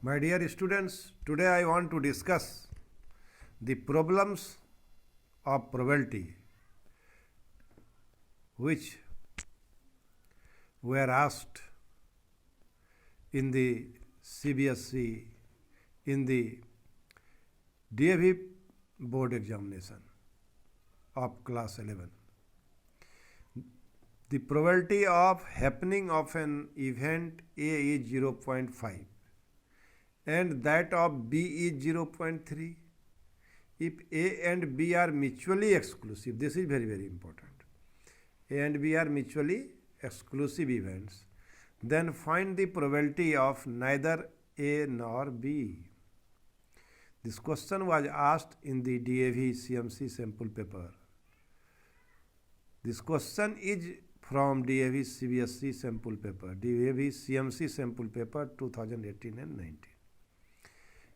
My dear students, today I want to discuss the problems of probability which were asked in the CBSE in the DAV board examination of class 11. The probability of happening of an event A is 0.5 and that of B is 0.3. If A and B are mutually exclusive, this is very, very important. A and B are mutually exclusive events, then find the probability of neither A nor B. This question was asked in the DAV CMC sample paper. This question is from DAV CBSE sample paper, DAV CMC sample paper 2018 and 19.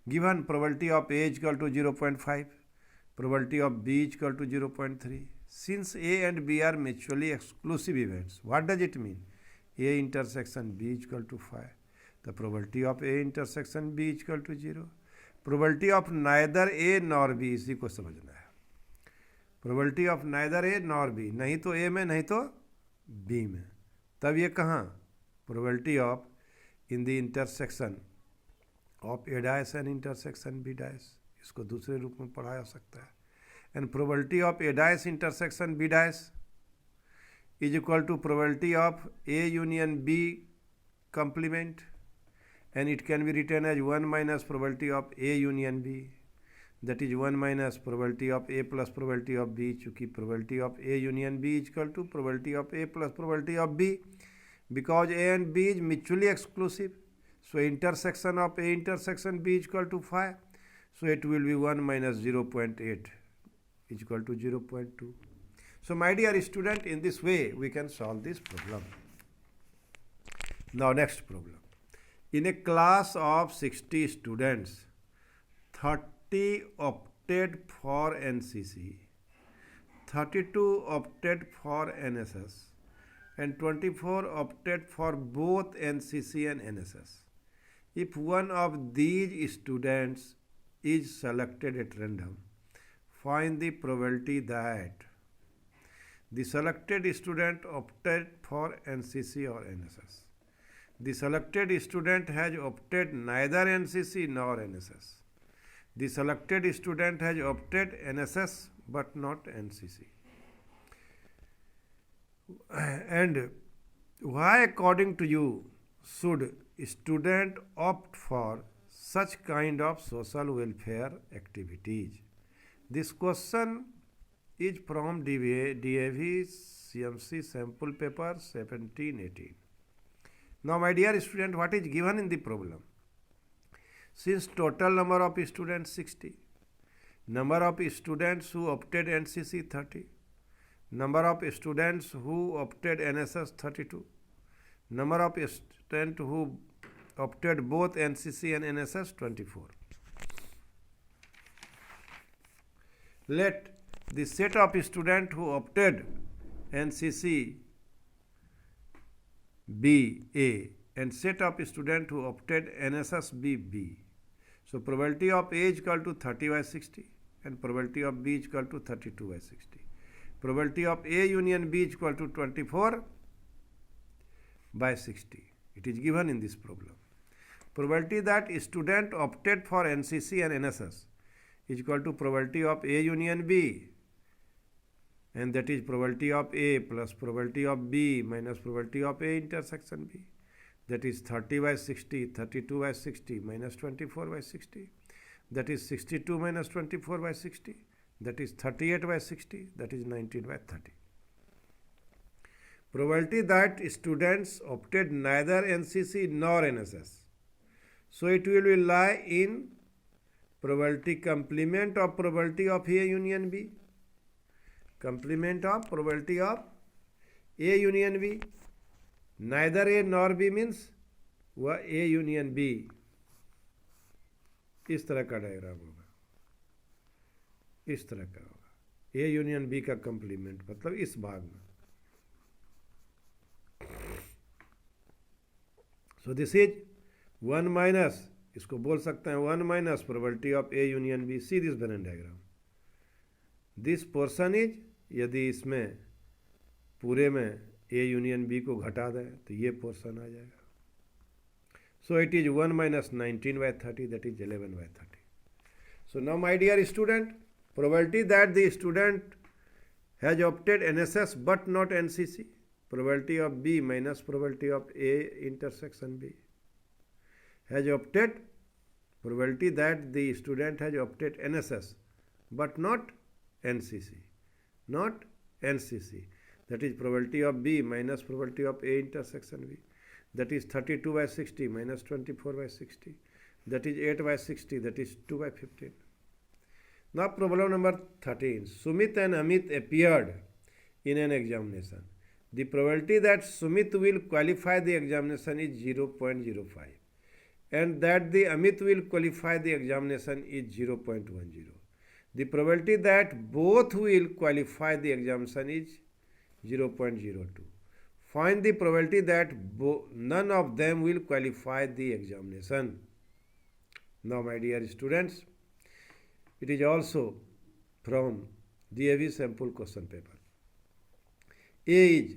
Given probability of A is equal to 0.5, probability of B is equal to 0.3. Since A and B are mutually exclusive events, what does it mean? A intersection B is equal to 5. The probability of A intersection B is equal to 0. Probability of neither A nor B, इसी को समझना है. Probability of neither A nor B, नहीं तो A में नहीं तो B में. तब ये कहाँ? Probability of in the intersection of A dash and intersection B dash, इसको दूसरे रूप में पढ़ा जा सकता है. And probability of A dash intersection B dash is equal to probability of A union B complement, and it can be written as 1 minus probability of A union B, that is 1 minus probability of A plus probability of B, चूँकि probability of A union B is equal to probability of A plus probability of B, because A and B is mutually exclusive. So intersection of A intersection B is equal to 5. So it will be 1 minus 0.8 is equal to 0.2. So my dear student, in this way we can solve this problem. Now next problem. In a class of 60 students, 30 opted for NCC, 32 opted for NSS, and 24 opted for both NCC and NSS. If one of these students is selected at random, find the probability that the selected student opted for NCC or NSS. The selected student has opted neither NCC nor NSS. The selected student has opted NSS but not NCC. And why, according to you, should student opt for such kind of social welfare activities? This question is from DAV CMC sample paper 17-18. Now my dear student, what is given in the problem? Since total number of students 60, number of students who opted NCC 30, number of students who opted NSS 32, number of students who opted both NCC and NSS 24. Let the set of students who opted NCC be A and set of students who opted NSS be B. So probability of A is equal to 30 by 60 and probability of B is equal to 32 by 60. Probability of A union B is equal to 24 by 60. It is given in this problem. Probability that student opted for NCC and NSS is equal to probability of A union B, and that is probability of A plus probability of B minus probability of A intersection B. That is 30 by 60, 32 by 60 minus 24 by 60. That is 62 minus 24 by 60. That is 38 by 60. That is 19 by 30. Probability that students opted neither NCC nor NSS. So it will lie in probability complement of probability of A union B. Complement of probability of A union B. Neither A nor B means वह A union B. इस तरह का diagram होगा, इस तरह का होगा. A union B का कंप्लीमेंट मतलब इस भाग में. So this is 1 minus इसको बोल सकते हैं 1 minus probability of A union B. See this Venn diagram, this portion is, यदि इसमें पूरे में ए यूनियन बी को घटा दें तो ये पोर्शन आ जाएगा। So it is 1 minus 19/30, that is 11/30। So now my dear student, probability that the student has opted NSS but not NCC, probability of B minus probability of A intersection B, has opted, probability that the student has opted NSS but not NCC, not NCC, that is probability of B minus probability of A intersection B, that is 32/60 minus 24/60, that is 8/60, that is 2/15. Now problem number 13. Sumit and Amit appeared in an examination. The probability that Sumit will qualify the examination is 0.05 and that the Amit will qualify the examination is 0.10. The probability that both will qualify the examination is 0.02. Find the probability that none of them will qualify the examination. Now my dear students, it is also from DAV sample question paper. A is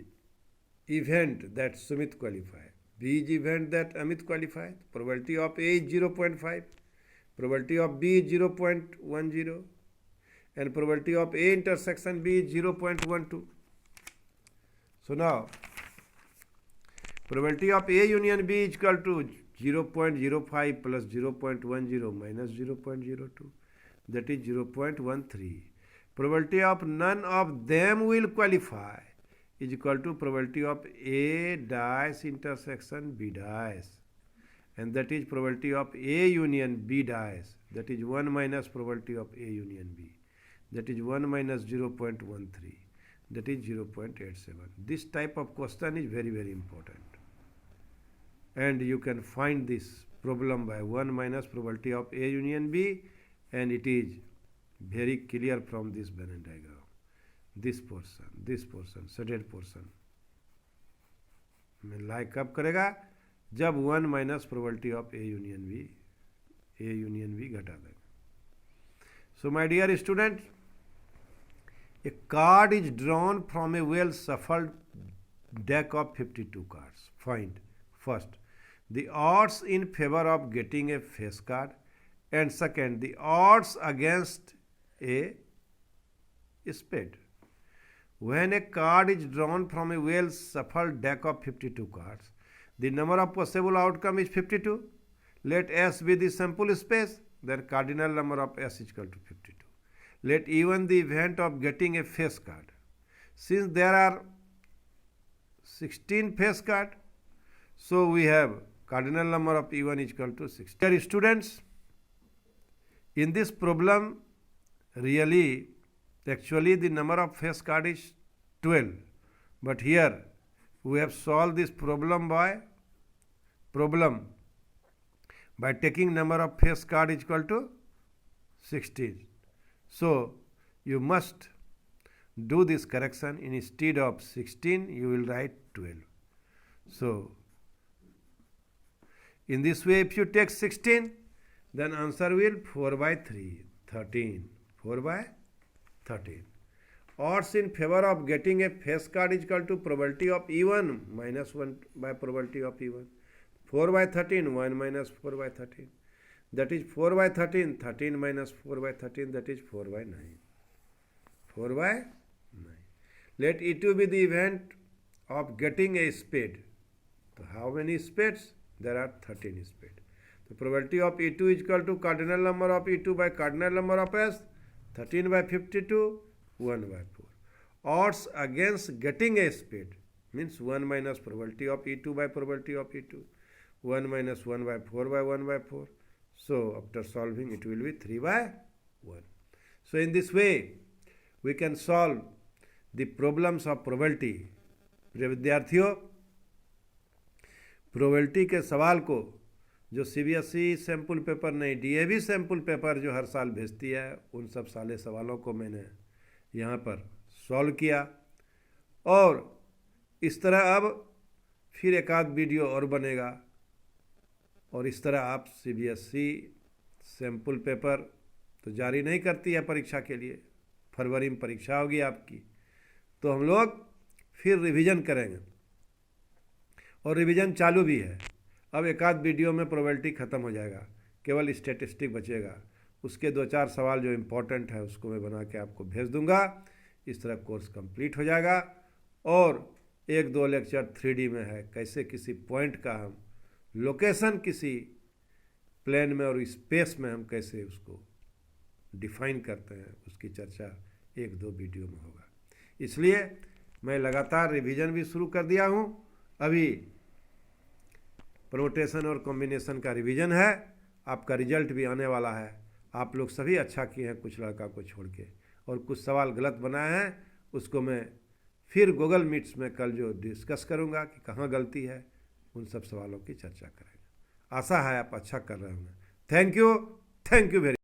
event that Sumit qualified. B is event that Amit qualified. Probability of A is 0.5. Probability of B is 0.10. And probability of A intersection B is 0.12. So now, probability of A union B is equal to 0.05 plus 0.10 minus 0.02. That is 0.13. Probability of none of them will qualify is equal to probability of A dash intersection B dash, and that is probability of A union B dash, that is 1 minus probability of A union B, that is 1 minus 0.13, that is 0.87. This type of question is very, very important, and you can find this problem by 1 minus probability of A union B, and it is very clear from this Venn diagram. This portion, shaded portion में लाई कब करेगा, जब 1 minus probability of A union B घटा देगा. So my dear student, a card is drawn from a well shuffled deck of 52 cards. Find first the odds in favor of getting a face card, and second the odds against a spade. When a card is drawn from a well shuffled deck of 52 cards, the number of possible outcome is 52. Let S be the sample space, then cardinal number of S is equal to 52. Let even the event of getting a face card. Since there are 16 face cards, so we have cardinal number of E1 is equal to 16. Dear students, in this problem, actually the number of face card is 12, but here we have solved this problem by taking number of face card is equal to 16. So you must do this correction. Instead of 16 you will write 12. So in this way, if you take 16, then answer will 4 by 3, 13. 4 by 13. Odds in favor of getting a face card is equal to probability of E1 minus 1 by probability of E1. 4 by 13, 1 minus 4 by 13. That is 4 by 13, 13 minus 4 by 13, that is 4 by 9. 4 by 9. Let E2 be the event of getting a spade. So how many spades? There are 13 spades. The probability of E2 is equal to cardinal number of E2 by cardinal number of S, 13 by 52, 1 by 4. Odds against getting a spade means 1 minus probability of E2 by probability of E2. 1 minus 1 by 4 by 1 by 4. So after solving it will be 3 by 1. So in this way we can solve the problems of probability. प्रिय विद्यार्थियों, probability के सवाल को जो CBSE sample paper नहीं, DAV sample paper जो हर साल भेजती है, उन सब साले सवालों को मैंने यहाँ पर सॉल्व किया. और इस तरह अब फिर एक आध वीडियो और बनेगा और इस तरह आप CBSE सैम्पल पेपर तो जारी नहीं करती है परीक्षा के लिए, फरवरी में परीक्षा होगी आपकी, तो हम लोग फिर रिवीजन करेंगे और रिवीजन चालू भी है। अब एक आध वीडियो में प्रोबेबिलिटी ख़त्म हो जाएगा, केवल स्टैटिस्टिक बचेगा। उसके 2-4 सवाल जो इम्पोर्टेंट है उसको मैं बना के आपको भेज दूंगा। इस तरह कोर्स कंप्लीट हो जाएगा। और 1-2 लेक्चर 3D में है, कैसे किसी पॉइंट का हम लोकेशन किसी प्लेन में और स्पेस में हम कैसे उसको डिफाइन करते हैं, उसकी चर्चा 1-2 वीडियो में होगा। इसलिए मैं लगातार रिवीजन भी शुरू कर दिया हूँ। अभी परमुटेशन और कॉम्बिनेशन का रिवीजन है, आपका रिजल्ट भी आने वाला है। आप लोग सभी अच्छा किए हैं, कुछ लड़का को छोड़ के, और कुछ सवाल गलत बनाए हैं, उसको मैं फिर गूगल मीट्स में कल जो डिस्कस करूँगा कि कहाँ गलती है, उन सब सवालों की चर्चा करेंगे। आशा है आप अच्छा कर रहे होंगे। Thank you very